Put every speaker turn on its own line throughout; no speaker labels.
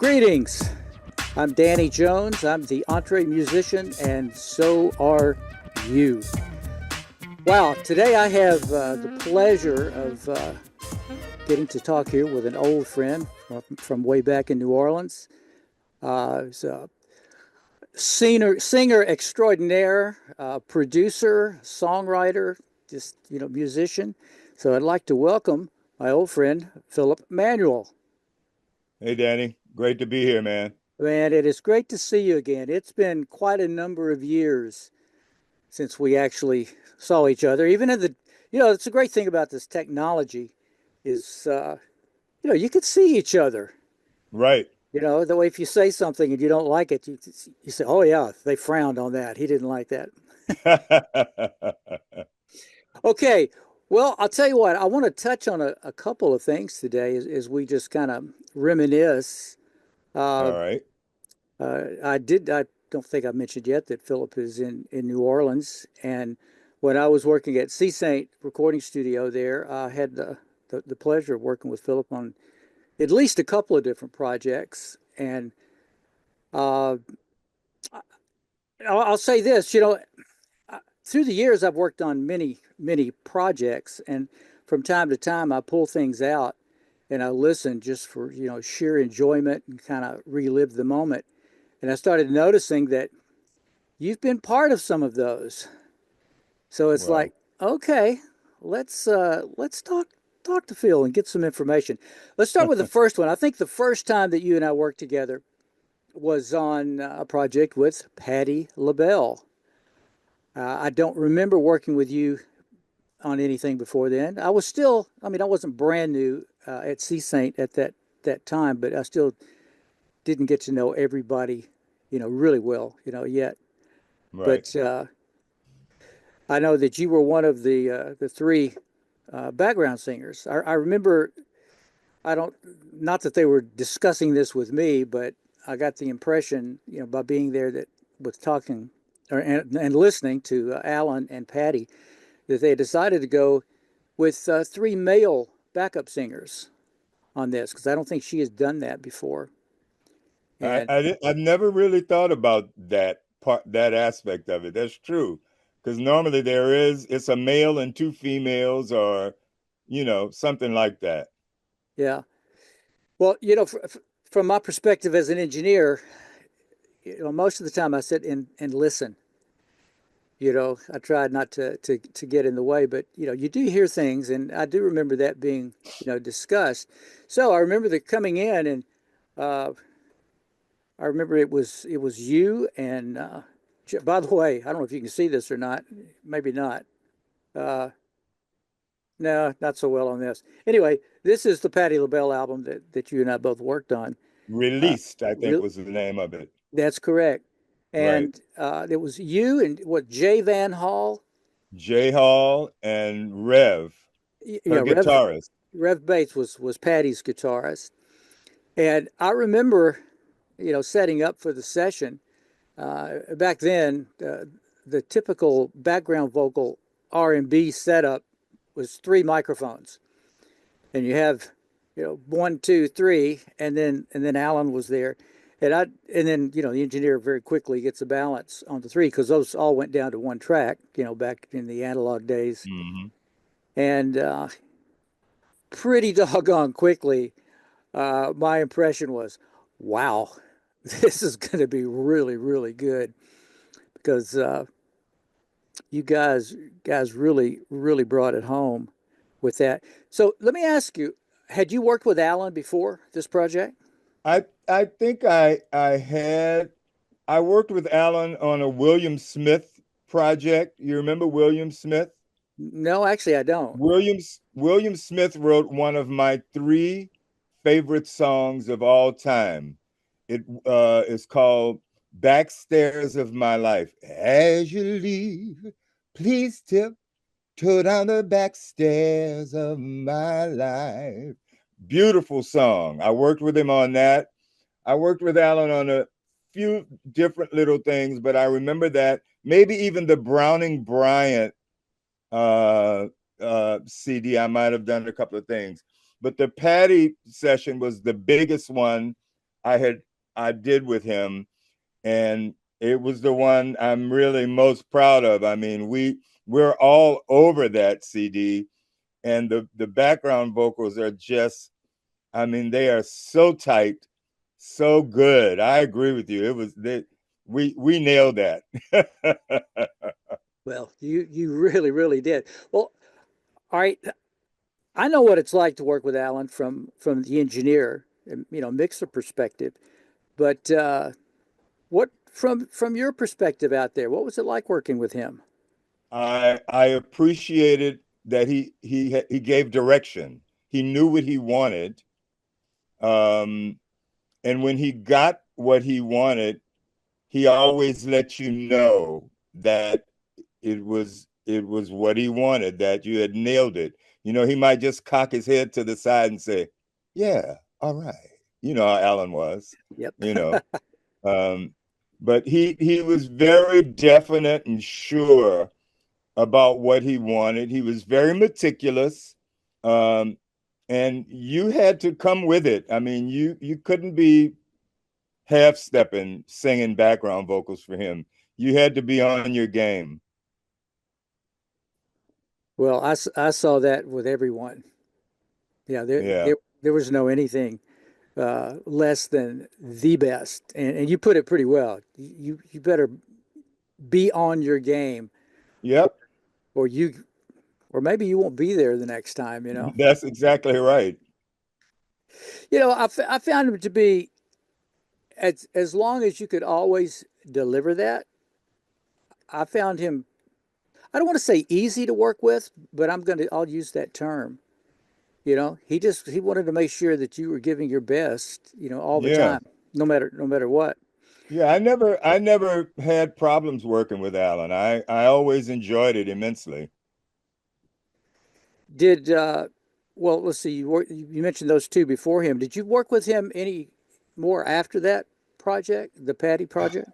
Greetings. I'm Danny Jones. I'm the EntreMusician, and so are you. Wow, today I have the pleasure of getting to talk here with an old friend from way back in New Orleans. He's a singer extraordinaire, producer, songwriter, just, musician. So I'd like to welcome my old friend, Phillip Manuel.
Hey, Danny. Great to be here, man.
Man, it is great to see you again. It's been quite a number of years since we actually saw each other. Even in the, it's a great thing about this technology is, you can see each other.
Right.
The way if you say something and you don't like it, you say, oh, yeah, they frowned on that. He didn't like that. Okay. Well, I'll tell you what, I want to touch on a couple of things today as we just kind of reminisce.
All right.
I don't think I mentioned yet that Phillip is in New Orleans. And when I was working at Toussaint recording studio there, I had the pleasure of working with Phillip on at least a couple of different projects. And I'll say this, through the years, I've worked on many, many projects. And from time to time, I pull things out and I listen just for, sheer enjoyment and kind of relive the moment. And I started noticing that you've been part of some of those. So it's
Well,
like, okay, let's talk to Phil and get some information. Let's start with the first one. I think the first time that you and I worked together was on a project with Patti LaBelle. I don't remember working with you on anything before then. I wasn't brand new at Toussaint at that time, but I still didn't get to know everybody, really well, yet.
right.
But I know that you were one of the three background singers. I remember, not that they were discussing this with me, but I got the impression, by being there that with talking and listening to Allen and Patti, that they decided to go with three male backup singers on this because I don't think she has done that before. And
I've never really thought about that aspect of it. That's true. Because normally it's a male and two females or, something like that.
yeah, well, from my perspective as an engineer, most of the time I sit and listen. I tried not to get in the way, but you do hear things, and I do remember that being discussed. So I remember the coming in, and I remember it was you and. By the way, I don't know if you can see this or not. Maybe not. Uh, no, not so well on this. Anyway, this is the Patti LaBelle album that you and I both worked on. Uh,
Released, I think
real,
was the name of it.
that's correct.
Right.
And it was you and what Jay Van Hall,
J Hall and Rev, her
Rev
guitarist.
Rev Bates was Patti's guitarist. And I remember, setting up for the session. Back then, the typical background vocal R&B setup was three microphones, and you have, 1, 2, 3, and then Alan was there, and then the engineer very quickly gets a balance on the three because those all went down to one track, back in the analog days,
Hmm.
and pretty doggone quickly, my impression was, wow, this is going to be really, really good because you guys really, really brought it home with that. So let me ask you, had you worked with Alan before this project?
I think I worked with Alan on a William Smith project. You remember William Smith?
No, actually, I don't.
William Smith wrote one of my three favorite songs of all time. It is called Backstairs of My Life. As you leave, please tiptoe down the back stairs of my life. Beautiful song. I worked with him on that. I worked with Alan on a few different little things, but I remember that maybe even the Browning Bryant uh, CD, I might have done a couple of things. But the Patti session was the biggest one I had I did with him, and it was the one I'm really most proud of. I mean, we're all over that CD, and the background vocals are just, I mean, they are so tight, so good. I agree with you. It was that we nailed that.
Well, you really, really did. Well, all right. I know what it's like to work with Allen from the engineer, mixer perspective. But what from your perspective out there, what was it like working with him?
I appreciated that he gave direction. He knew what he wanted. Um, and when he got what he wanted, he always let you know that it was what he wanted, that you had nailed it. He might just cock his head to the side and say, "Yeah, all right." You know how Alan was,
Yep.
you know. Um, but he was very definite and sure about what he wanted. He was very meticulous. Um, and you had to come with it. I mean, you couldn't be half stepping singing background vocals for him. You had to be on your game.
Well, I saw that with everyone. Yeah,
Yeah.
there was no anything less than the best, and you put it pretty well. You better be on your game,
Yep.
or you or maybe you won't be there the next time.
That's exactly right.
I found him to be as long as you could always deliver that. I found him. I don't want to say easy to work with, but I'll use that term. He wanted to make sure that you were giving your best, all the
Yeah.
time, no matter what.
Yeah. I never had problems working with Alan. I always enjoyed it immensely.
Did well, let's see. You mentioned those two before him. Did you work with him any more after that project, the Patti project?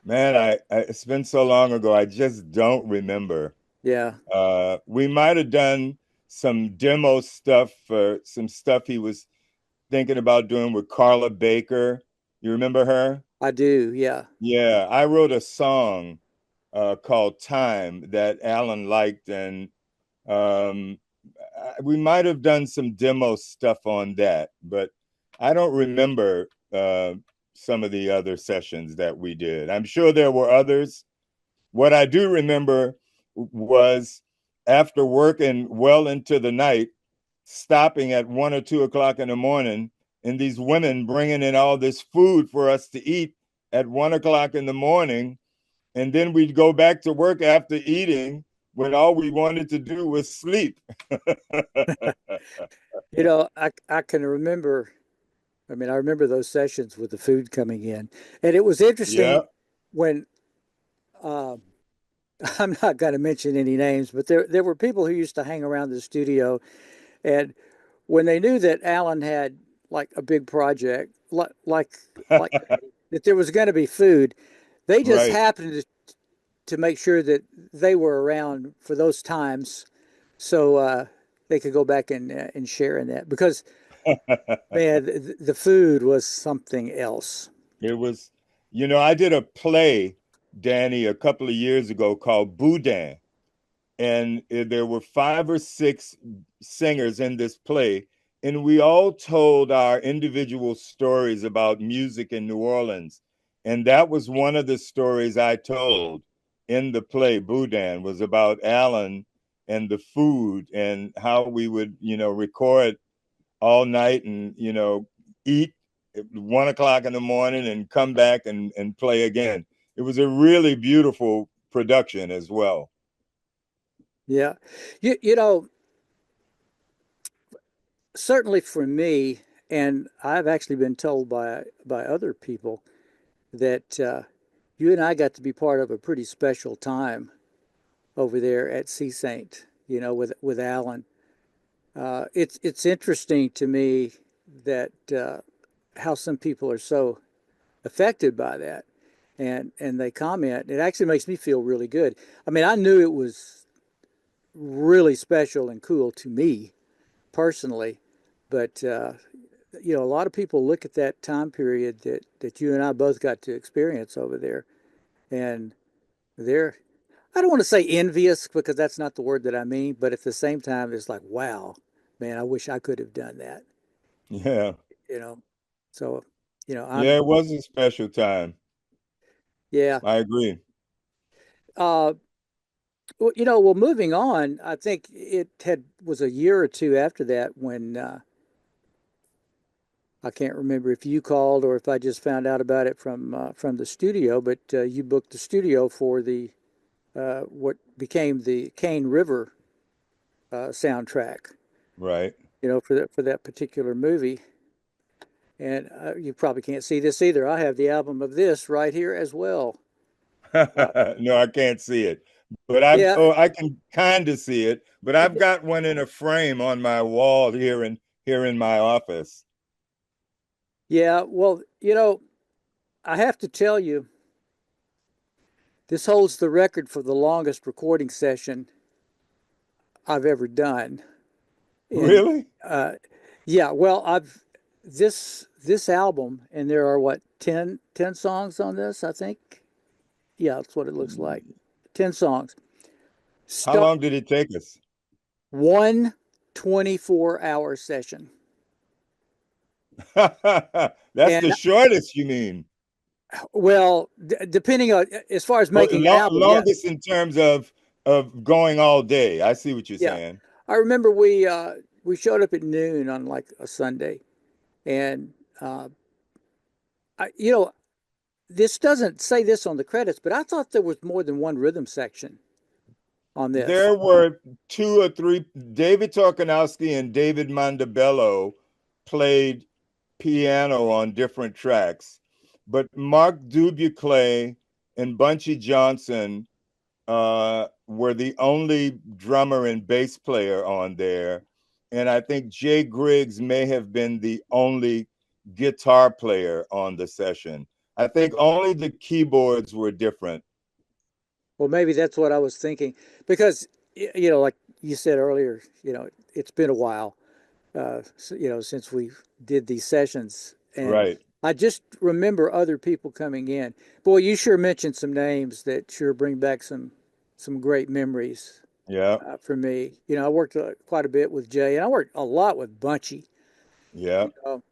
Man, it's been so long ago, I just don't remember.
Yeah,
We might have done some demo stuff for some stuff he was thinking about doing with Carla Baker. You remember her?
I do. Yeah,
Yeah, I wrote a song called Time that Alan liked, and um, we might have done some demo stuff on that, but I don't remember some of the other sessions that we did. I'm sure there were others. What I do remember was after working well into the night, stopping at 1 or 2 o'clock in the morning, and these women bringing in all this food for us to eat at 1 o'clock in the morning. And then we'd go back to work after eating when all we wanted to do was sleep.
I can remember. I mean, I remember those sessions with the food coming in, and it was interesting
Yeah.
when um, I'm not going to mention any names, but there were people who used to hang around the studio, and when they knew that Alan had like a big project, like that there was going to be food, they just
Right.
happened to make sure that they were around for those times, so they could go back and share in that because man, the food was something else.
It was, I did a play, Danny, a couple of years ago called Boudin. And there were 5 or 6 singers in this play, and we all told our individual stories about music in New Orleans. And that was one of the stories I told in the play. Boudin was about Alan and the food and how we would, record all night and, eat at 1 o'clock in the morning and come back and play again. It was a really beautiful production as well.
Yeah, you know, certainly for me, and I've actually been told by other people that you and I got to be part of a pretty special time over there at Sea Saint. With Alan. It's interesting to me that how some people are so affected by that, and they comment. It actually makes me feel really good. I mean, I knew it was really special and cool to me personally, but a lot of people look at that time period that you and I both got to experience over there, and they're, I don't want to say envious because that's not the word that I mean, but at the same time, it's like, wow, man, I wish I could have done that,
Yeah.
you know. So, I'm,
Yeah, it was a special time.
yeah.
I agree.
Uh, well, moving on, I think it was a year or two after that when I can't remember if you called or if I just found out about it from the studio, but you booked the studio for the what became the Cane River soundtrack,
Right.
for that particular movie. And you probably can't see this either. I have the album of this right here as well. Uh,
No, I can't see it. But
yeah,
I can kind of see it, but I've got one in a frame on my wall here in my office.
yeah. Well, I have to tell you, this holds the record for the longest recording session I've ever done. And
Really?
yeah, well, I've this album, and there are what, 10 songs on this, I think. Yeah, that's what it looks like. 10 songs.
How
Start
long did it take us?
one 24-hour session.
That's the
And
shortest, you mean?
well, depending on as far as
Oh,
making an album, yeah,
longest in terms of going all day. I see what you're
yeah.
saying.
I remember we showed up at noon on like a Sunday, and uh, I, this doesn't say this on the credits, but I thought there was more than one rhythm section on this.
There were two or three. David Torkanowski and David Mandabello played piano on different tracks, but Mark Dubuclay and Bunchy Johnson were the only drummer and bass player on there. And I think Jay Griggs may have been the only guitar player on the session. I think only the keyboards were different.
Well, maybe that's what I was thinking because like you said earlier, it's been a while, since we did these sessions, and
Right.
I just remember other people coming in. Boy, you sure mentioned some names that sure bring back some great memories
Yeah.
for me. I worked quite a bit with Jay, and I worked a lot with Bunchy.
Yeah.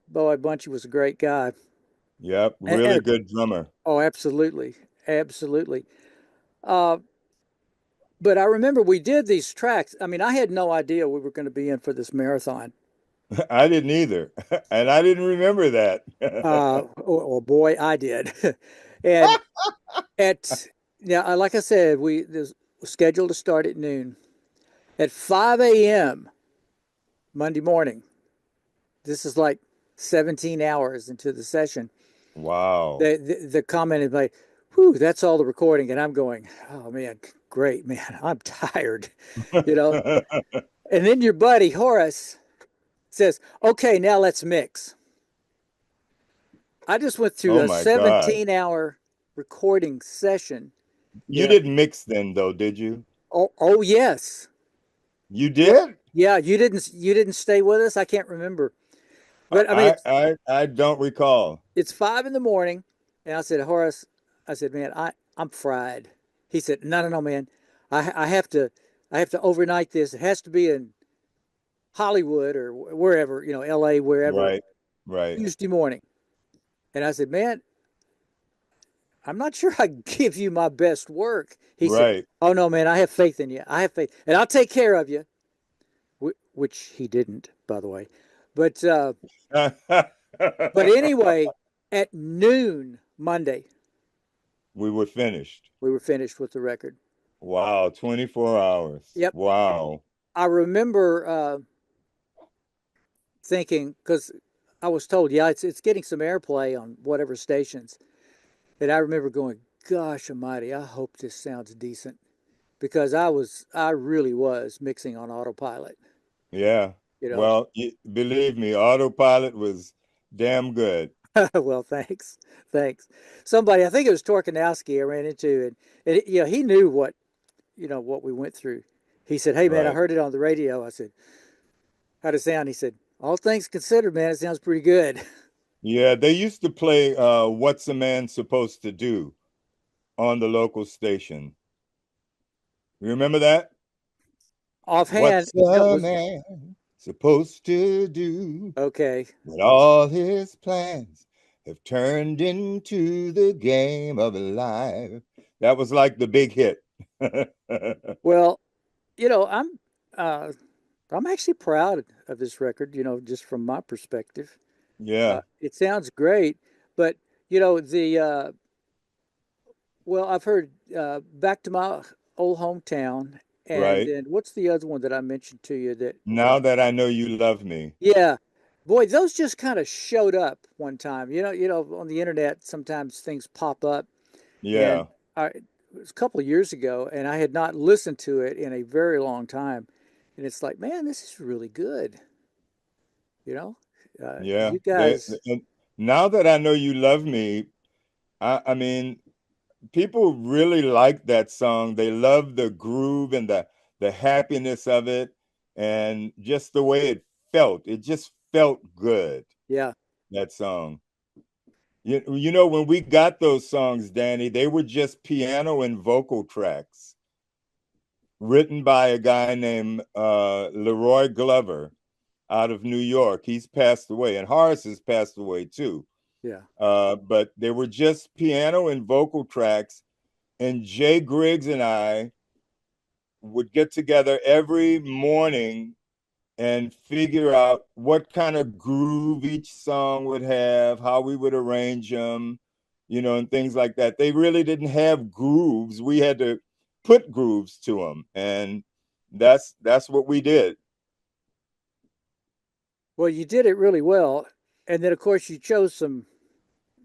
Boy, Bunchy was a great guy,
Yeah.
and
Really good drummer.
oh, absolutely, absolutely. Uh, but I remember we did these tracks. I mean, I had no idea we were going to be in for this marathon.
I didn't either. And I didn't remember that.
Oh boy, I did. And at now, like I said, we this was scheduled to start at noon. At 5 a.m. Monday morning, this is like 17 hours into the session.
Wow.
The comment is like, "Whew, that's all the recording," and I'm going, "Oh man, great man, I'm tired," you know. And then your buddy Horace says, "Okay, now let's mix." I just went through
Oh
a
my God.
17-hour recording session.
You
You know,
didn't mix then though, did you?
oh yes,
You
yeah,
did?
yeah. You didn't stay with us. I can't remember, but I mean,
I don't recall.
it's 5 in the morning, and I said, Horace, I said, man, I'm fried. He said, no, no, no, man, I have to overnight this. It has to be in Hollywood or wherever, L.A., wherever,
Right. Right.
Tuesday morning. And I said, man, I'm not sure I give you my best work. He said,
Right.
oh no, man, I have faith in you. I have faith, and I'll take care of you. Which he didn't, by the way. But anyway, at noon Monday,
We were finished.
we were finished with the record.
Wow, 24 hours.
Yep.
Wow.
I remember thinking, because I was told, yeah, it's getting some airplay on whatever stations, and I remember going, "Gosh Almighty, I hope this sounds decent," because I really was mixing on autopilot.
Yeah.
You know.
Well, believe me, autopilot was damn good.
Well, thanks, thanks. Somebody, I think it was Torkanowski, I ran into, and he knew what we went through. He said, "Hey, man, I
Right.
heard it on the radio." I said, "How'd it sound?" He said, All things considered, man, it sounds pretty good.
Yeah, they used to play What's a Man Supposed to Do on the local station. You remember that?
Offhand,
What's
that
a
was
man supposed to do
okay.
when all his plans have turned into the game of life? That was like the big hit.
Well, you know, uh, I'm actually proud of this record. You know, just from my perspective,
Yeah,
it sounds great. But you know, well, I've heard "Back to My Old Hometown," and
right.
then what's the other one that I mentioned to you? That
Now that I know you love me.
yeah, boy, those just kind of showed up one time. On the internet sometimes things pop up, and
Yeah,
it was a couple of years ago, and I had not listened to it in a very long time, and it's like, man, this is really good. You know,
yeah.
you guys,
And now that I know you love me, I mean, people really like that song. They love the groove and the happiness of it, and just the way it felt. It just felt good.
yeah.
That song. You know, when we got those songs, Danny, they were just piano and vocal tracks written by a guy named Leroy Glover out of New York. He's passed away, and Horace has passed away too.
Yeah.
But they were just piano and vocal tracks, and Jay Griggs and I would get together every morning and figure out what kind of groove each song would have, how we would arrange them, and things like that. They really didn't have grooves. We had to put grooves to them, and that's what we did.
Well, you did it really well, and then of course you chose some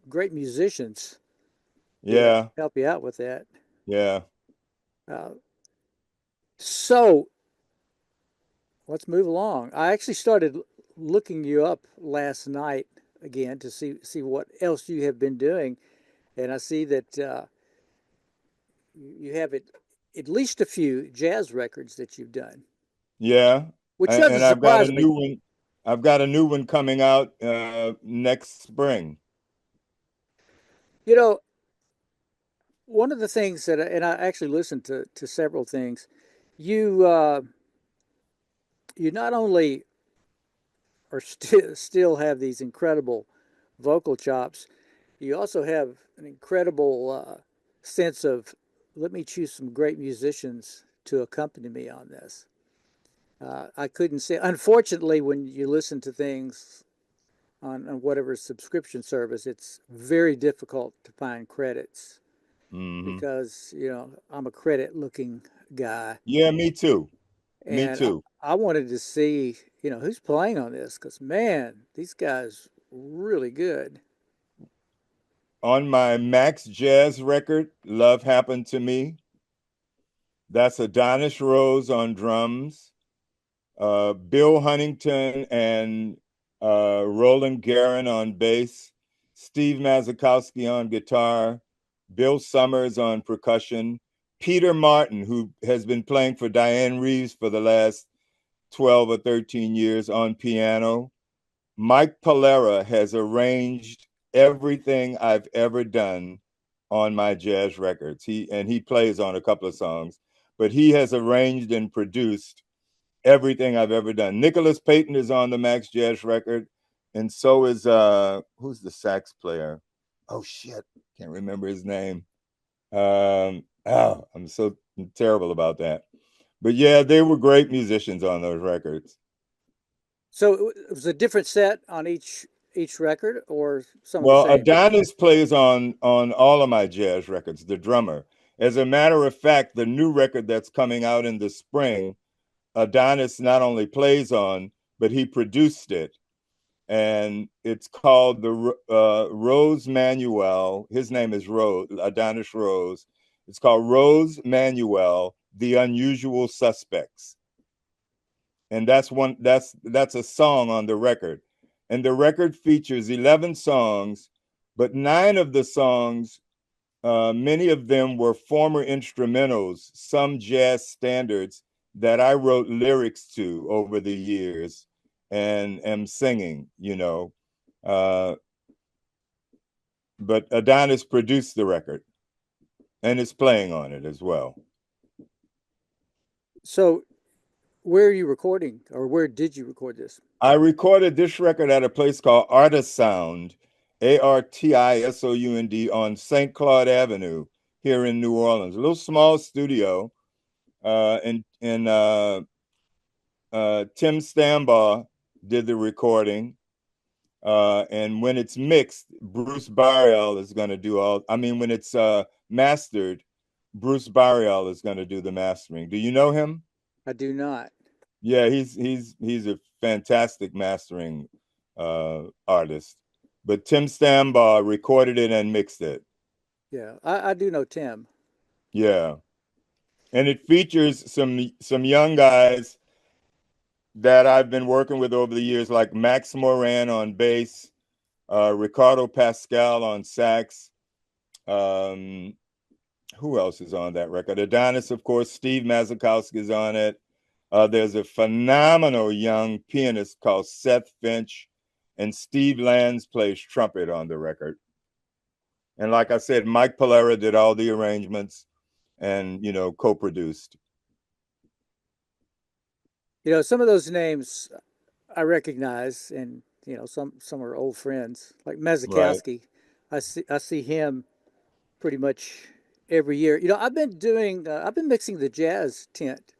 great musicians to
Yeah,
help you out with that.
yeah,
Uh, so let's move along. I actually started looking you up last night again to see what else you have been doing, and I see that you have at least a few jazz records that you've done,
yeah.
which
And
doesn't
I've got a
surprise me.
new one. I've got a new one coming out next spring.
You know, one of the things that, and I actually listened to several things. You you not only are still have these incredible vocal chops, you also have an incredible sense of let me choose some great musicians to accompany me on this. I couldn't say, unfortunately, when you listen to things on whatever subscription service, it's very difficult to find credits
Hmm.
because, I'm a credit looking guy.
Yeah, me too. Me
And
too.
I wanted to see, who's playing on this because, man, these guys really good.
On my Max Jazz record, Love Happened to Me, that's Adonis Rose on drums, Bill Huntington and Roland Guerin on bass, Steve Mazakowski on guitar, Bill Summers on percussion, Peter Martin, who has been playing for Diane Reeves for the last 12 or 13 years on piano. Mike Polera has arranged everything I've ever done on my jazz records. He plays on a couple of songs, but he has arranged and produced everything I've ever done. Nicholas Payton is on the Max Jazz record, and so is who's the sax player? Oh shit, can't remember his name. I'm so terrible about that. But yeah, they were great musicians on those records.
So it was a different set on each record, or some of the
Well,
same.
Adonis plays on all of my jazz records, the drummer. As a matter of fact, the new record that's coming out in the spring, Adonis not only plays on, but he produced it. And it's called the Rose Manuel. His name is Rose, Adonis Rose. It's called Rose Manuel, The Unusual Suspects. And that's a song on the record. And the record features 11 songs, but 9 of the songs, many of them were former instrumentals, some jazz standards that I wrote lyrics to over the years. and am singing, you know. But Adonis produced the record and is playing on it as well.
So where are you recording, or where did you record this?
I recorded this record at a place called Artisound, Artisound, on St. Claude Avenue here in New Orleans. A little small studio, and Tim Stambaugh did the recording. And when it's mixed, Bruce Barriel is going to do all. I mean, when it's mastered, Bruce Barriel is going to do the mastering. Do you know him?
I do not.
Yeah, he's a fantastic mastering artist. But Tim Stambaugh recorded it and mixed it.
Yeah, I do know Tim.
Yeah, and it features some young guys that I've been working with over the years, like Max Moran on bass, Ricardo Pascal on sax. Who else is on that record? Adonis, of course. Steve Mazakowski is on it. There's a phenomenal young pianist called Seth Finch, and Steve Lands plays trumpet on the record. And like I said, Mike Polera did all the arrangements and, you know, co-produced.
You know, some of those names I recognize, and you know, some are old friends, like
Right.
Mazakowski. I see him pretty much every year. You know, I've been mixing the jazz tent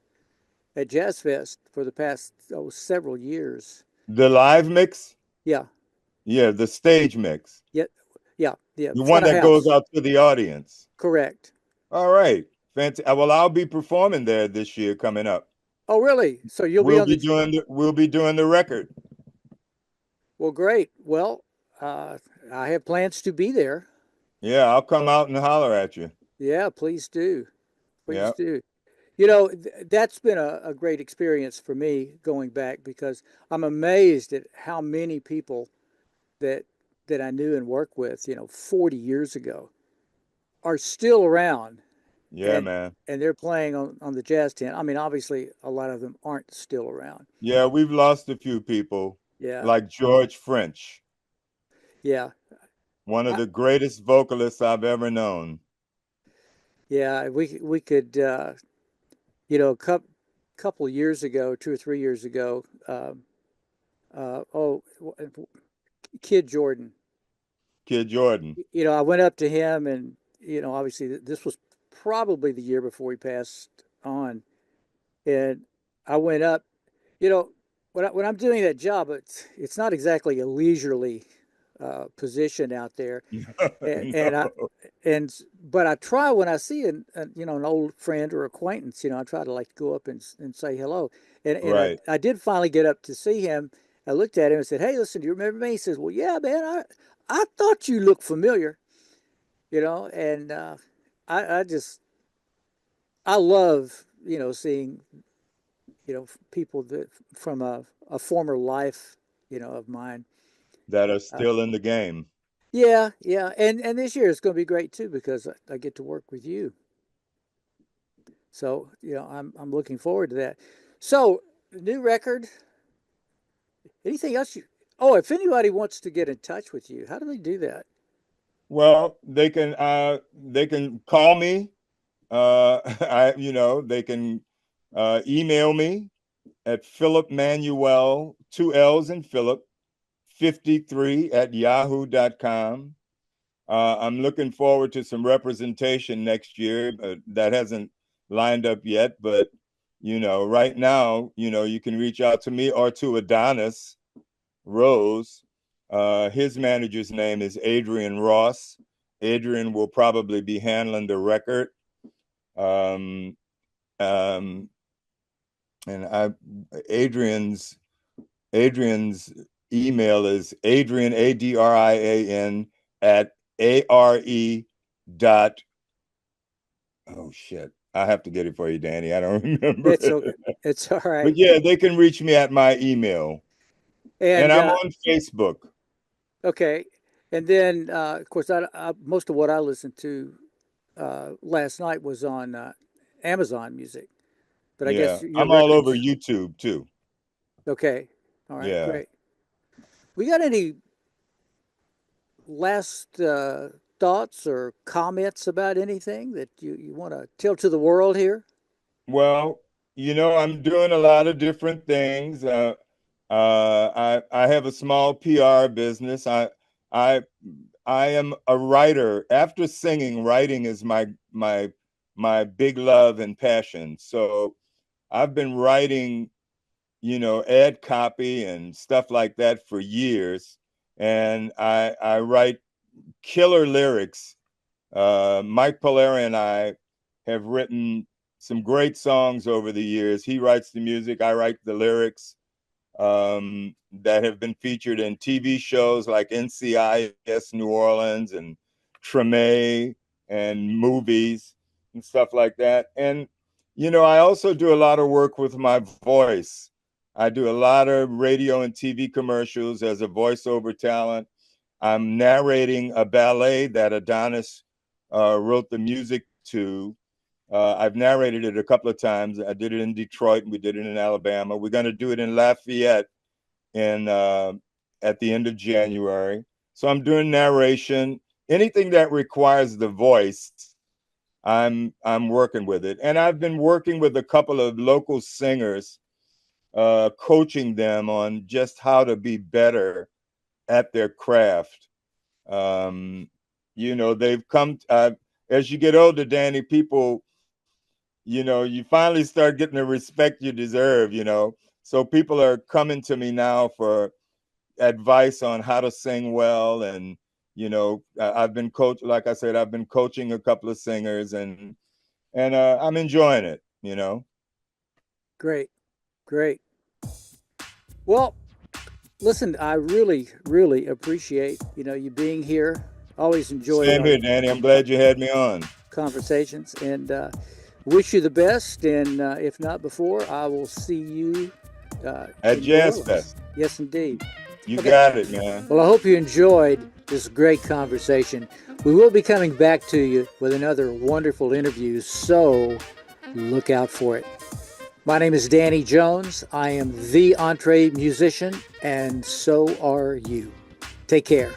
at Jazz Fest for the past several years.
The live mix?
Yeah,
Yeah, the stage mix.
yeah, yeah.
The one
Front of
that goes
house.
out to the audience.
Correct.
All right. Fantastic. Well, I'll be performing there this year coming up.
Oh, really? So you'll be on the.
We'll be doing the record.
Well, great. Well, I have plans to be there.
Yeah, I'll come out and holler at you.
Yeah, please do.
Yeah.
Please do. You know, that's been a great experience for me going back, because I'm amazed at how many people that I knew and worked with, you know, 40 years ago are still around,
Yeah,
and
man.
they're playing on the jazz tent. I mean, obviously a lot of them aren't still around.
Yeah, we've lost a few people,
Yeah.
like George French,
Yeah.
one of
I,
the greatest vocalists I've ever known.
yeah, we could you know, couple of years ago, 2 or 3 years ago, oh, Kid Jordan.
Kid Jordan.
You know, I went up to him, and you know, obviously this was probably the year before he passed on, and I went up. You know, when I'm doing that job, it's not exactly a leisurely position out there, and,
No.
and I and but I try when I see you know, an old friend or acquaintance. You know, I try to like go up and say hello, and
Right.
I did finally get up to see him. I looked at him and said, "Hey, listen, do you remember me?" He says, "Well, yeah, man, I thought you looked familiar." You know, and I just I love, you know, seeing, you know, people that from a former life, you know, of mine.
That are
Uh,
still in the game.
yeah, yeah, and this year it's going to be great too, because I get to work with you. So you know, I'm looking forward to that. So new record. Anything else you? Oh, if anybody wants to get in touch with you, how do they do that?
Well, they can call me. They can email me at Phillip Manuel, two L's in Phillip, 53 at yahoo.com. I'm looking forward to some representation next year. That hasn't lined up yet, but you know, right now, you know, you can reach out to me or to Adonis Rose. His manager's name is Adrian Ross. Adrian will probably be handling the record. Um, um, and I, Adrian's Adrian's email is Adrian, Adrian at ARE dot. Oh shit. I have to get it for you, Danny. I don't remember
It's okay.
it.
It's all
But
right.
yeah, they can reach me at my email. And
And
I'm on Facebook.
okay, and then of course, most of what I listened to last night was on Amazon Music. But I
Yeah.
guess your
I'm all over
records.
YouTube too.
Okay, All right,
Yeah.
great. We got any last thoughts or comments about anything that you want to tell to the world here?
Well, I'm doing a lot of different things. I have a small PR business. I I am a writer. After singing, writing is my big love and passion. So I've been writing, ad copy and stuff like that for years, and I write killer lyrics. Mike Polari and I have written some great songs over the years. He writes the music, I write the lyrics, that have been featured in TV shows like NCIS New Orleans and Treme and movies and stuff like that. And, I also do a lot of work with my voice. I do a lot of radio and TV commercials as a voiceover talent. I'm narrating a ballet that Adonis wrote the music to. I've narrated it a couple of times. I did it in Detroit, and we did it in Alabama. We're going to do it in Lafayette at the end of January. So I'm doing narration. Anything that requires the voice, I'm working with it. And I've been working with a couple of local singers, coaching them on just how to be better at their craft. They've come, as you get older, Danny, people, you finally start getting the respect you deserve, So people are coming to me now for advice on how to sing well. And, I've been like I said, I've been coaching a couple of singers, and I'm enjoying it,
Great, great. Well, listen, I really, really appreciate you being here. Always enjoy
Same here, Danny. I'm glad you had me on.
Conversations, and wish you the best. And if not before, I will see you
at Jazz Fest.
Yes, indeed.
You got it, man.
Well, I hope you enjoyed this great conversation. We will be coming back to you with another wonderful interview, so look out for it. My name is Danny Jones. I am the EntreMusician, and so are you. Take care.